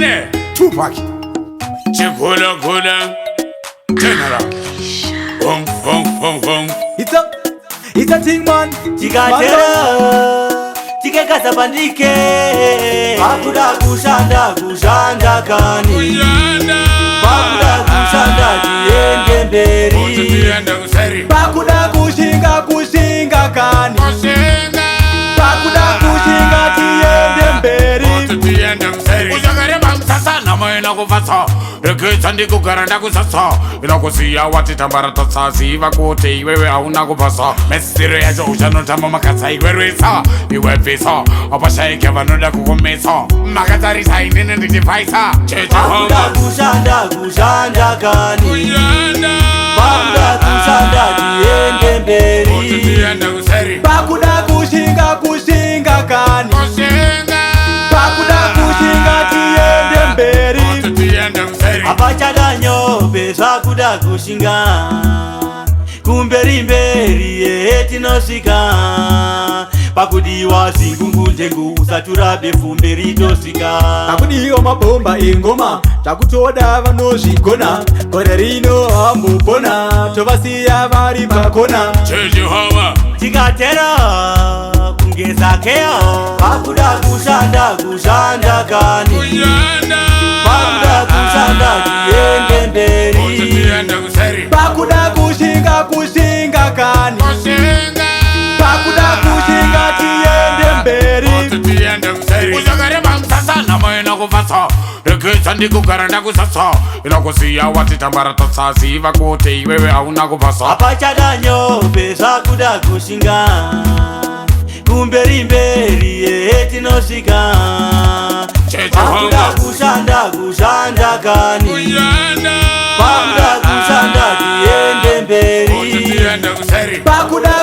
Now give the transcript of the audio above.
Money Tupac Chikula Kula General Boom boom boom boom. It's a thing man. Tikatera Tikakasa bandike Bakuda kushanda kani Bakuda kushanda tiende mberi Bakuda kushinga kani Bakuda kushinga tiende mberi Uzakareba msasa na mwena kufasa Rekeza ndi kugaranda kusasa Ila kusiya wati tambara tasa Siva kote iwewe hauna kupasa Mesire ya joja notama makasa igwerwesa Iwe visa Opasha ikeva noda kukumesa Makatari sainine ndikifaisa Checha Bakuda kushanda kani Bakuda kushanda tiende mberi Bakuda kushinga kani Bakuda kushinga tiende mberi Apachadanyo pesa kuda kushinga Kumberi mberi etinosika Pakudiwa singungu njengu usatura befu mberi tosika Pakudiwa mabomba ingoma Takutoda vanozhigona Korerino hambupona Tovasiya vari pakona Cheju hawa Tikatera kungeza keo Pakuda kushanda kani Bakuda kushanda tiende mberi Bakuda kushinga kani Bakuda kushinga tiende mberi Uzakareba msasa na mwena kufasa Rekeza ndi kugaranda kusasa Ila kusiya wati tambara tasa Siva kote iwewe hauna kupasa Apachadanyo pesa kuda kushinga Kumberi mberi etinosika Bakuda kushanda kani Bakuda kushanda tiende mberi Bakuda